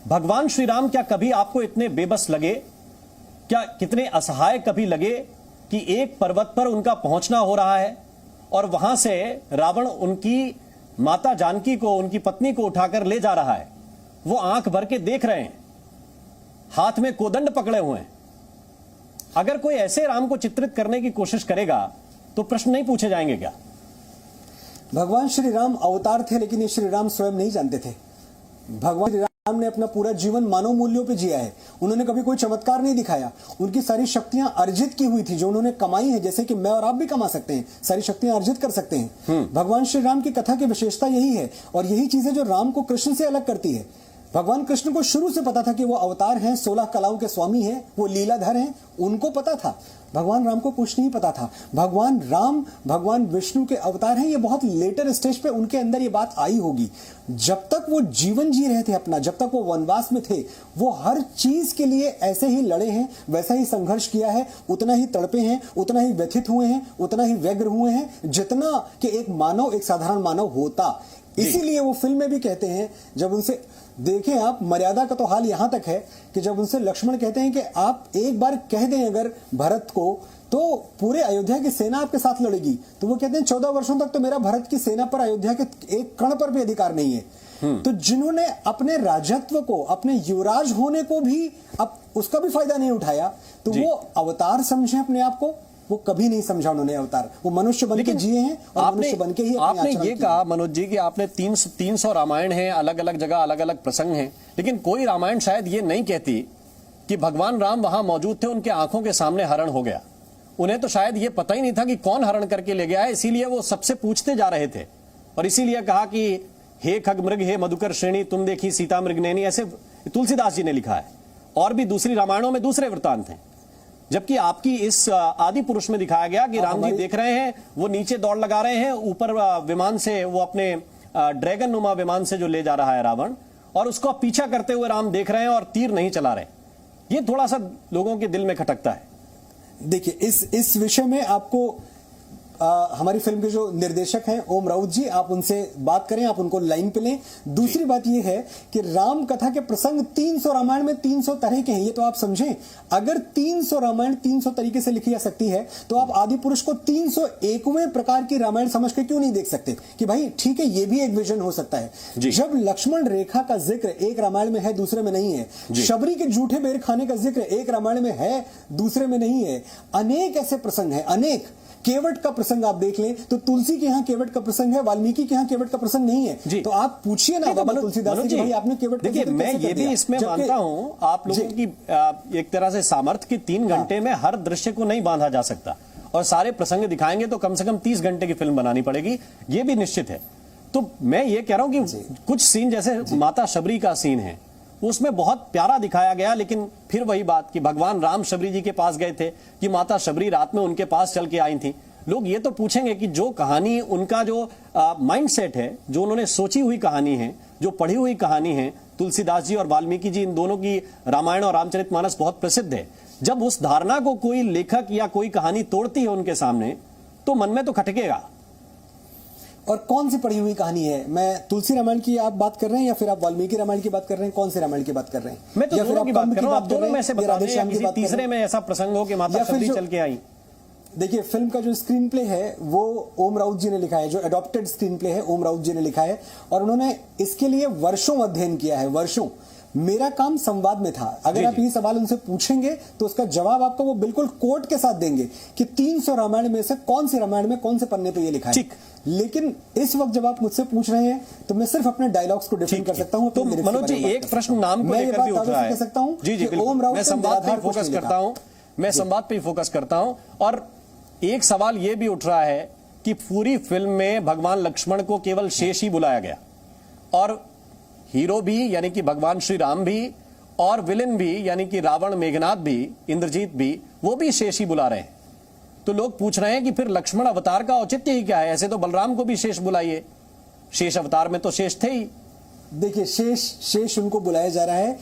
भगवान श्री राम क्या कभी आपको इतने बेबस लगे, क्या कितने असहाय कभी लगे कि एक पर्वत पर उनका पहुंचना हो रहा है और वहां से रावण उनकी माता जानकी को, उनकी पत्नी को उठाकर ले जा रहा है, वो आंख भर के देख रहे हैं, हाथ में कोदंड पकड़े हुए हैं। अगर कोई ऐसे राम को चित्रित करने की कोशिश करेगा तो प्रश्न नहीं पूछे जाएंगे क्या? भगवान श्री राम अवतार थे, लेकिन ये श्री राम स्वयं नहीं जानते थे। भगवान श्री राम ने अपना पूरा जीवन मानव मूल्यों पे जिया है। उन्होंने कभी कोई चमत्कार नहीं दिखाया। उनकी सारी शक्तियां अर्जित की हुई थी, जो उन्होंने कमाई है, जैसे कि मैं और आप भी कमा सकते हैं, सारी शक्तियां अर्जित कर सकते हैं। भगवान श्री राम की कथा की विशेषता यही है, और यही चीज है जो राम को कृष्ण से अलग करती है। भगवान कृष्ण को शुरू से पता था कि वो अवतार हैं, 16 कलाओं के स्वामी हैं, वो लीलाधर हैं, उनको पता था। भगवान राम को कुछ नहीं पता था। भगवान राम भगवान विष्णु के अवतार हैं, ये बहुत लेटर स्टेज पे उनके अंदर ये बात आई होगी। जब तक वो जीवन जी रहे थे अपना, जब तक वो वनवास में थे, वो हर चीज के लिए ऐसे ही लड़े हैं, वैसा ही संघर्ष किया है, उतना ही तड़पे हैं, उतना ही व्यथित हुए हैं, उतना ही व्यग्र हुए हैं, जितना कि एक मानव, एक साधारण मानव होता। इसीलिए वो फिल्म में भी कहते हैं, जब उनसे देखें आप, मर्यादा का तो हाल यहां तक है कि जब उनसे लक्ष्मण कहते हैं कि आप एक बार कह दें अगर भरत को, तो पूरे अयोध्या की सेना आपके साथ लड़ेगी, तो वो कहते हैं 14 वर्षों तक तो मेरा भरत की सेना पर, अयोध्या के एक कण पर भी अधिकार नहीं है। तो जिन्होंने अपने राजत्व को, अपने युवराज होने को भी, अब उसका भी फायदा नहीं उठाया, तो वो अवतार समझे अपने आप को। वो कभी नहीं समझा उन्होंने अवतार, वो मनुष्य बन के जिए हैं और मनुष्य बन के ही आपने ये कहा मनोज जी कि आपने 300 रामायण हैं, अलग अलग जगह अलग अलग प्रसंग हैं, लेकिन कोई रामायण शायद ये नहीं कहती कि भगवान राम वहां मौजूद थे, उनके आंखों के सामने हरण हो गया। उन्हें तो शायद ये पता ही नहीं था कि कौन हरण करके ले गया है, इसीलिए वो सबसे पूछते जा रहे थे, और इसीलिए कहा कि हे खग मृग हे मधुकर श्रेणी तुम देखी सीता मृगनैनी, ऐसे तुलसीदास जी ने लिखा है। और भी दूसरी रामायणों में दूसरे वृत्तांत हैं, जबकि आपकी इस आदि पुरुष में दिखाया गया कि राम जी देख रहे हैं, वो नीचे दौड़ लगा रहे हैं, ऊपर विमान से, वो अपने ड्रैगन नुमा विमान से जो ले जा रहा है रावण, और उसको पीछा करते हुए राम देख रहे हैं और तीर नहीं चला रहे। ये थोड़ा सा लोगों के दिल में खटकता है। देखिए, इस विषय में आपको हमारी फिल्म के जो निर्देशक हैं ओम राउत जी, आप उनसे बात करें, आप उनको लाइन पे लें। दूसरी बात यह है कि राम कथा के प्रसंग 300 रामायण में 300 तरह के हैं, ये तो आप समझें। अगर 300 रामायण 300 तरीके से लिखी जा सकती है, तो आप आदि पुरुष को 301वें प्रकार की रामायण समझ के क्यों नहीं देख सकते कि भाई ठीक है, ये भी एक विजन हो सकता है। जब लक्ष्मण रेखा का जिक्र एक रामायण में है, दूसरे में नहीं है, शबरी के झूठे बेर खाने का जिक्र एक रामायण में है, दूसरे में नहीं है, अनेक ऐसे प्रसंग है, अनेक। केवट का प्रसंग आप देख लें तो तुलसी के यहाँ केवट का प्रसंग है, वाल्मीकि के यहाँ केवट का प्रसंग नहीं है। तो आप पूछिए ना बाबा तुलसीदास जी, भाई आपने केवट का देखिए, मैं ये भी इसमें मानता हूं आप लोगों की एक तरह से सामर्थ्य की 3 घंटे में हर दृश्य को नहीं बांधा जा सकता, और सारे प्रसंग दिखाएंगे तो कम से कम 30 घंटे की फिल्म बनानी पड़ेगी, ये भी निश्चित है। तो मैं ये कह रहा हूं कि कुछ सीन जैसे माता शबरी का सीन है, उसमें बहुत प्यारा दिखाया गया, लेकिन फिर वही बात कि भगवान राम शबरी जी के पास गए थे कि माता शबरी रात में उनके पास चल के आई थी। लोग ये तो पूछेंगे कि जो कहानी, उनका जो माइंडसेट है, जो उन्होंने सोची हुई कहानी है, जो पढ़ी हुई कहानी है, तुलसीदास जी और वाल्मीकि जी, इन दोनों की रामायण और रामचरितमानस बहुत प्रसिद्ध है। जब उस धारणा को कोई लेखक या कोई कहानी तोड़ती है उनके सामने, तो मन में तो खटकेगा। और कौन सी पढ़ी हुई कहानी है? मैं तुलसी रामायण की आप बात कर रहे हैं या फिर आप वाल्मीकि रामायण की बात कर रहे हैं? कौन से रामायण की बात कर रहे हैं? मैं तो दोनों की बात कर रहा हूं, आप दोनों में से बता दें, किसी तीसरे में ऐसा प्रसंग हो कि माता शबरी चल के आई। देखिए, फिल्म का जो स्क्रीन प्ले है वो ओम राउत जी ने लिखा है, जो एडॉप्टेड स्क्रीन प्ले है ओम राउत जी ने लिखा है, और उन्होंने इसके लिए वर्षों अध्ययन किया है, वर्षों। मेरा काम संवाद में था। अगर आप ये सवाल उनसे पूछेंगे तो उसका जवाब आपको वो बिल्कुल कोट के साथ देंगे कि 300 रामायण में से कौन से रामायण में कौन से पन्ने पे ये लिखा है। लेकिन इस वक्त जब आप मुझसे पूछ रहे हैं तो मैं सिर्फ अपने डायलॉग्स को डिफेंड कर सकता हूं। तो मनोज जी, एक प्रश्न नाम को लेकर भी उठ रहा है। सकता हूं जी जी, मैं संवाद पे फोकस करता हूं, मैं संवाद पे फोकस करता हूं। और एक सवाल यह भी उठ रहा है कि पूरी फिल्म में भगवान लक्ष्मण को केवल शेष ही बुलाया गया, और हीरो भी यानी कि भगवान श्री राम भी, और विलेन भी यानी कि रावण, मेघनाथ भी, इंद्रजीत भी, वो भी शेष ही बुला रहे हैं। तो लोग पूछ रहे हैं कि फिर लक्ष्मण अवतार का औचित्य ही क्या है? ऐसे तो बलराम को भी शेष बुलाइए, शेष अवतार में तो शेष थे ही। देखिए, शेष उनको बुलाया जा रहा है।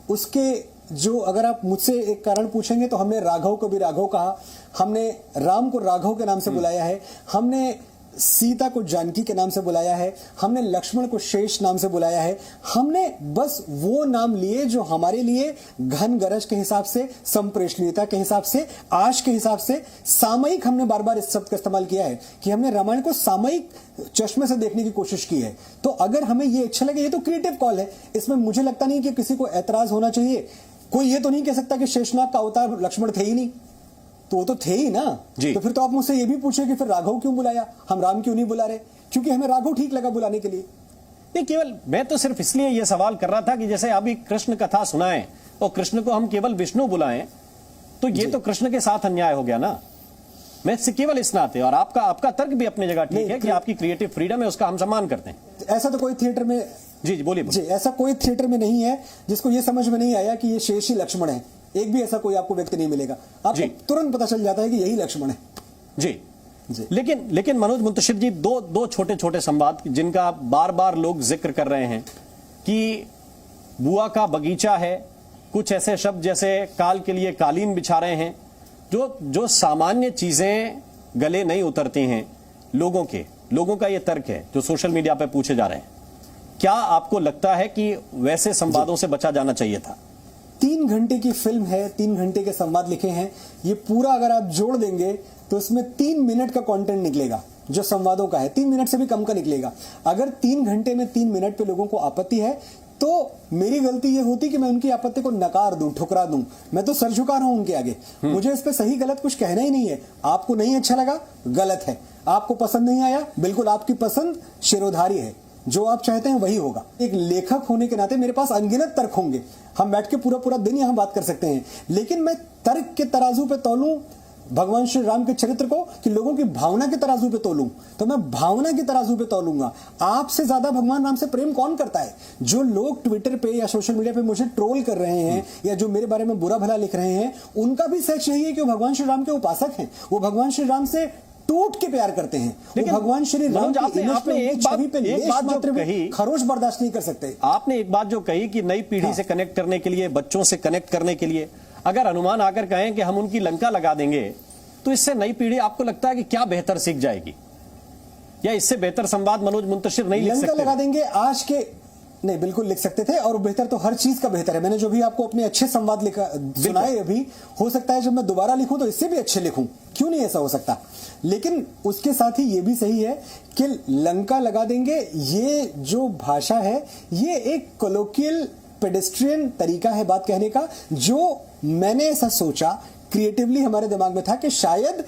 उसके जो, अगर आप मुझसे एक कारण पूछेंगे तो हमने राघव को भी राघव कहा, हमने राम को राघव के नाम से बुलाया है, हमने सीता को जानकी के नाम से बुलाया है, हमने लक्ष्मण को शेष नाम से बुलाया है। हमने बस वो नाम लिए जो हमारे लिए घन गरज के हिसाब से, संप्रेषणीयता के हिसाब से, आश के हिसाब से, सामयिक हमने बार बार इस शब्द का इस्तेमाल किया है कि हमने रामायण को सामयिक चश्मे से देखने की कोशिश की है। तो अगर हमें ये अच्छा लगे, ये तो क्रिएटिव कॉल है, इसमें मुझे लगता नहीं कि किसी को ऐतराज होना चाहिए। कोई ये तो नहीं कह सकता कि शेषनाग का अवतार लक्ष्मण थे ही नहीं, तो वो तो थे ही ना। तो फिर तो आप मुझसे ये भी पूछे कि फिर राघव क्यों बुलाया, हम राम क्यों नहीं बुला रहे? क्योंकि हमें राघव ठीक लगा बुलाने के लिए। नहीं, केवल मैं तो सिर्फ इसलिए ये सवाल कर रहा था कि जैसे अभी कृष्ण कथा सुनाएं और कृष्ण को हम केवल विष्णु बुलाएं, तो ये तो कृष्ण के साथ अन्याय हो गया ना। मैं केवल इस नाते, और आपका तर्क भी अपनी जगह ठीक है कि आपकी क्रिएटिव फ्रीडम है, उसका हम सम्मान करते हैं। ऐसा तो कोई थिएटर में, जी बोलिए जी, ऐसा कोई थिएटर में नहीं है जिसको ये समझ में नहीं आया कि ये शेष ही लक्ष्मण है। एक भी ऐसा कोई आपको व्यक्ति नहीं मिलेगा, आपको तुरंत पता चल जाता है कि यही लक्ष्मण है। जी। लेकिन मनोज मुंतशिर जी, दो छोटे छोटे संवाद जिनका बार बार लोग जिक्र कर रहे हैं कि बुआ का बगीचा है, कुछ ऐसे शब्द जैसे काल के लिए कालीन बिछा रहे हैं, जो सामान्य चीजें गले नहीं उतरती हैं लोगों का ये तर्क है जो सोशल मीडिया पे पूछे जा रहे हैं। क्या आपको लगता है कि वैसे संवादों से बचा जाना चाहिए था? 3 घंटे की फिल्म है, 3 घंटे के संवाद लिखे हैं, ये पूरा अगर आप जोड़ देंगे तो इसमें 3 मिनट का कंटेंट निकलेगा जो संवादों का है, 3 मिनट से भी कम का निकलेगा। अगर 3 घंटे में 3 मिनट पे लोगों को आपत्ति है तो मेरी गलती ये होती कि मैं उनकी आपत्ति को नकार दूं, ठुकरा दूं। मैं तो सर झुका रहा हूं उनके आगे। मुझे इस पे सही गलत कुछ कहना ही नहीं है। आपको नहीं अच्छा लगा, गलत है। आपको पसंद नहीं आया, बिल्कुल आपकी पसंद शिरोधारी है, जो आप चाहते हैं वही होगा। एक लेखक होने के नाते मेरे पास अनगिनत तर्क होंगे, हम बैठ के पूरा दिन यहां बात कर सकते हैं, लेकिन मैं तर्क के तराजू पे तौलूं भगवान श्री राम के चरित्र को कि लोगों की भावना के तराजू पे तोलूं, तो मैं भावना के तराजू पे तोलूंगा। आपसे ज्यादा भगवान राम से प्रेम कौन करता है? जो लोग ट्विटर पे या सोशल मीडिया पे मुझे ट्रोल कर रहे हैं या जो मेरे बारे में बुरा भला लिख रहे हैं, उनका भी सच यही है कि वो भगवान श्री राम के उपासक हैं। वो भगवान श्री राम से टूट के प्यार करते हैं। लेकिन भगवान श्री राम की इमेज पे, एक बात जो कही, खरोच बर्दाश्त नहीं कर सकते। आपने एक बात जो कही कि नई पीढ़ी से कनेक्ट करने के लिए, बच्चों से कनेक्ट करने के लिए, अगर हनुमान आकर कहें कि हम उनकी लंका लगा देंगे, तो इससे नई पीढ़ी आपको लगता है कि क्या बेहतर सीख जाएगी? या इससे बेहतर संवाद मनोज मुंतशिर नहीं लिख सकते? लंका लगा देंगे आज के नहीं, बिल्कुल लिख सकते थे, और बेहतर तो हर चीज का बेहतर है। मैंने जो भी आपको अपने अच्छे संवाद लिखा सुनाए, अभी हो सकता है जब मैं दोबारा लिखूं तो इससे भी अच्छे लिखूं, क्यों नहीं ऐसा हो सकता। लेकिन उसके साथ ही ये भी सही है कि लंका लगा देंगे, ये जो भाषा है ये एक कोलोकियल पेडेस्ट्रियन तरीका है बात कहने का, जो मैंने ऐसा सोचा क्रिएटिवली हमारे दिमाग में था कि शायद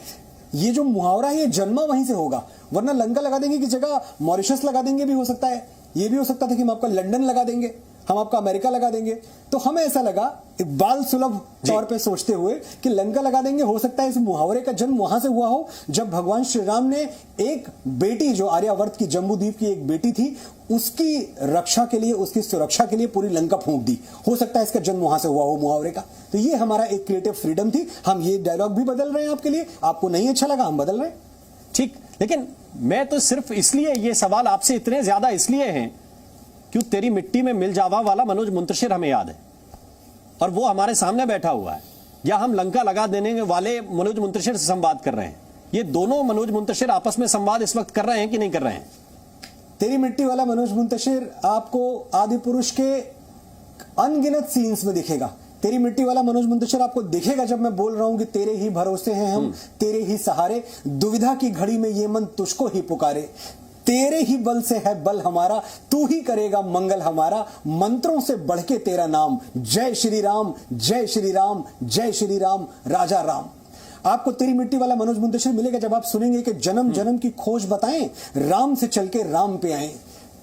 ये जो मुहावरा है ये जन्मा वहीं से होगा, वरना लंका लगा देंगे की जगह मॉरिशस लगा देंगे भी हो सकता है। ये भी हो सकता था कि हम आपका लंदन लगा देंगे, हम आपका अमेरिका लगा देंगे। तो हमें ऐसा लगा एक बाल सुलभ तौर पे सोचते हुए कि लंका लगा देंगे। हो सकता है इस मुहावरे का जन्म वहां से हुआ हो जब भगवान श्री राम ने एक बेटी, जो आर्यावर्त की जम्बूद्वीप की एक बेटी थी, उसकी रक्षा के लिए, उसकी सुरक्षा के लिए पूरी लंका फूंक दी। हो सकता है इसका जन्म वहां से हुआ हो मुहावरे का। तो ये हमारा एक क्रिएटिव फ्रीडम थी। हम ये डायलॉग भी बदल रहे हैं आपके लिए, आपको नहीं अच्छा लगा, हम बदल रहे हैं, ठीक। लेकिन मैं तो सिर्फ इसलिए ये सवाल आपसे इतने ज्यादा इसलिए हैं क्यों तेरी मिट्टी में मिल जावा वाला मनोज मुंतशिर हमें याद है, और वो हमारे सामने बैठा हुआ है, या हम लंका लगा देने वाले मनोज मुंतशिर से संवाद कर रहे हैं। ये दोनों मनोज मुंतशिर आपस में संवाद इस वक्त कर रहे हैं कि नहीं कर रहे हैं? तेरी मिट्टी वाला मनोज मुंतशिर आपको आदि पुरुष के अनगिनत सीन्स में दिखेगा। तेरी मिट्टी वाला मनोज मुंतशिर आपको दिखेगा जब मैं बोल रहा हूं कि तेरे ही भरोसे हैं हम, तेरे ही सहारे, दुविधा की घड़ी में ये मन तुझको ही पुकारे, तेरे ही बल से है बल हमारा, तू ही करेगा मंगल हमारा, मंत्रों से बढ़ के तेरा नाम, जय श्री राम, जय श्री राम, जय श्री राम, राजा राम। आपको तेरी मिट्टी वाला मनोज मुंतशिर मिलेगा जब आप सुनेंगे कि जन्म जन्म की खोज बताएं, राम से चल के राम पे आए,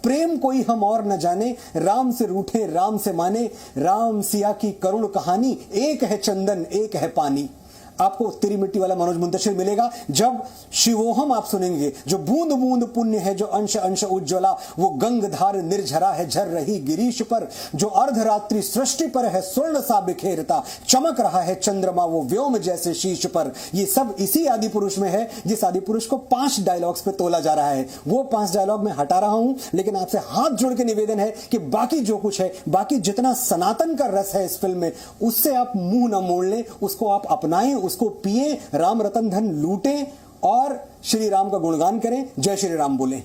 प्रेम कोई हम और न जाने, राम से रूठे राम से माने, राम सिया की करुण कहानी, एक है चंदन एक है पानी। आपको तेरी मिट्टी वाला मनोज मुंतशिर मिलेगा जब शिवोहम आप सुनेंगे, जो बूंद बूंद पुण्य है, जो अंश अंश उज्ज्वला, वो गंगधार निर्झरा है झर रही गिरीश पर, जो अर्धरात्रि सृष्टि पर है स्वर्ण सा बिखेरता, चमक रहा है चंद्रमा वो व्योम जैसे शीश पर। ये सब इसी आदि पुरुष में है, जिस आदि पुरुष को 5 डायलॉग्स पे तोला जा रहा है। वो 5 डायलॉग मैं हटा रहा हूं, लेकिन आपसे हाथ जोड़ के निवेदन है कि बाकी जो कुछ है, बाकी जितना सनातन का रस है इस फिल्म में, उससे आप मुंह न मोड़ लें, उसको आप अपनाएं, उसको पिए, राम रतन धन लूटें और श्री राम का गुणगान करें, जय श्री राम बोलें।